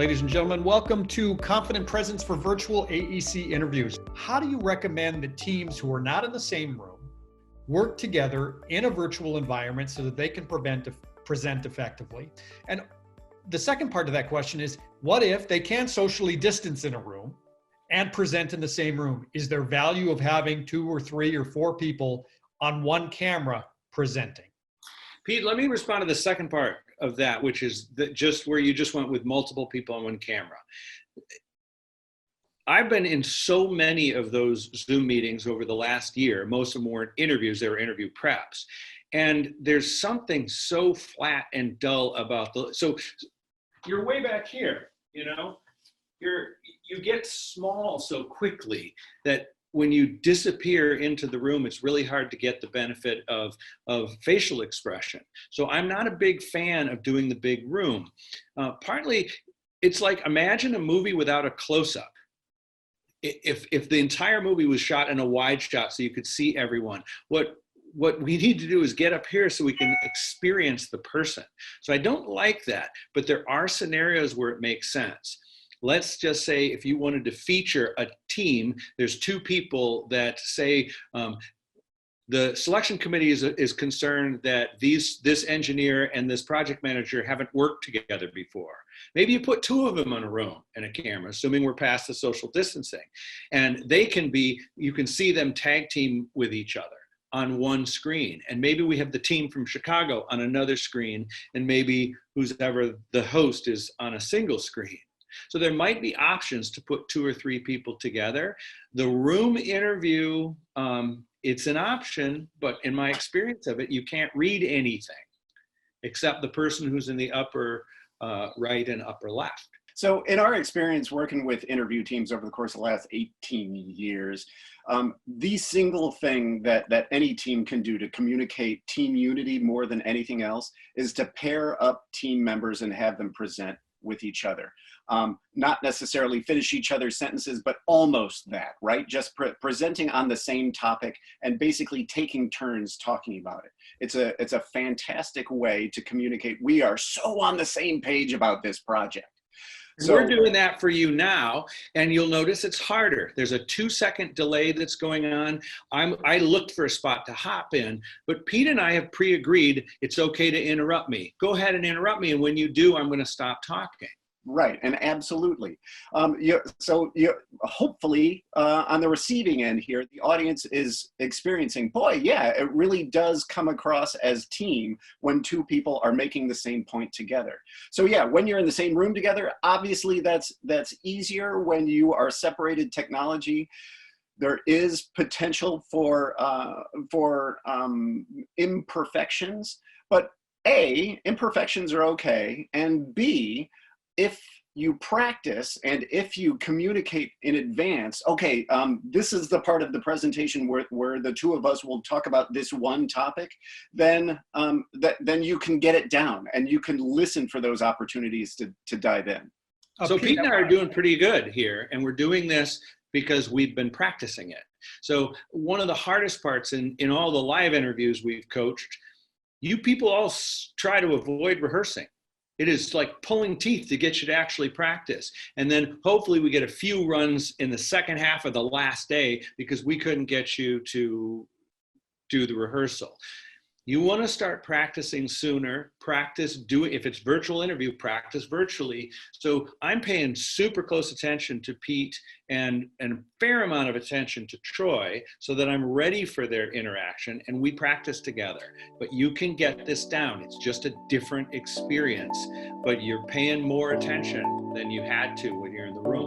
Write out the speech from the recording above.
Ladies and gentlemen, welcome to Confident Presence for Virtual AEC Interviews. How do you recommend that teams who are not in the same room work together in a virtual environment so that they can present effectively? And the second part of that question is, what if they can't socially distance in a room and present in the same room? Is there value of having 2 or 3 or 4 people on one camera presenting? Pete, let me respond to the second part of that, which is just where you just went with multiple people on one camera. I've been in so many of those Zoom meetings over the last year. Most of them weren't interviews, they were interview preps. And there's something so flat and dull about so you're way back here, you know, you get small so quickly that when you disappear into the room, it's really hard to get the benefit of facial expression. So I'm not a big fan of doing the big room. Partly, it's like, imagine a movie without a close-up. If the entire movie was shot in a wide shot so you could see everyone, what we need to do is get up here so we can experience the person. So I don't like that, but there are scenarios where it makes sense. Let's just say if you wanted to feature a team, there's 2 people that say the selection committee is concerned that this engineer and this project manager haven't worked together before. Maybe you put 2 of them in a room and a camera, assuming we're past the social distancing. And you can see them tag team with each other on one screen. And maybe we have the team from Chicago on another screen, and maybe whoever the host is on a single screen. So there might be options to put 2 or 3 people together. The room interview, it's an option, but in my experience of it, you can't read anything except the person who's in the upper right and upper left. So in our experience working with interview teams over the course of the last 18 years, the single thing that any team can do to communicate team unity more than anything else is to pair up team members and have them present with each other. Not necessarily finish each other's sentences, but almost that, right? Just presenting on the same topic and basically taking turns talking about it. It's a fantastic way to communicate. We are so on the same page about this project. So we're doing that for you now, and you'll notice it's harder. There's a 2-second delay that's going on. I looked for a spot to hop in, but Pete and I have pre-agreed it's okay to interrupt me. Go ahead and interrupt me, and when you do, I'm going to stop talking. Right, and absolutely. Hopefully on the receiving end here, the audience is experiencing, boy, yeah, it really does come across as team when 2 people are making the same point together. So yeah, when you're in the same room together, obviously that's easier. When you are separated technology, there is potential for imperfections, but A, imperfections are okay, and B, if you practice and if you communicate in advance, okay, this is the part of the presentation where the 2 of us will talk about this one topic, then you can get it down and you can listen for those opportunities to dive in. So Pete and I are doing pretty good here, and we're doing this because we've been practicing it. So one of the hardest parts in all the live interviews we've coached, you people all try to avoid rehearsing. It is like pulling teeth to get you to actually practice. And then hopefully we get a few runs in the second half of the last day because we couldn't get you to do the rehearsal. You want to start practicing sooner. If it's virtual interview, practice virtually. So I'm paying super close attention to Pete and a fair amount of attention to Troy so that I'm ready for their interaction and we practice together. But you can get this down. It's just a different experience, but you're paying more attention than you had to when you're in the room.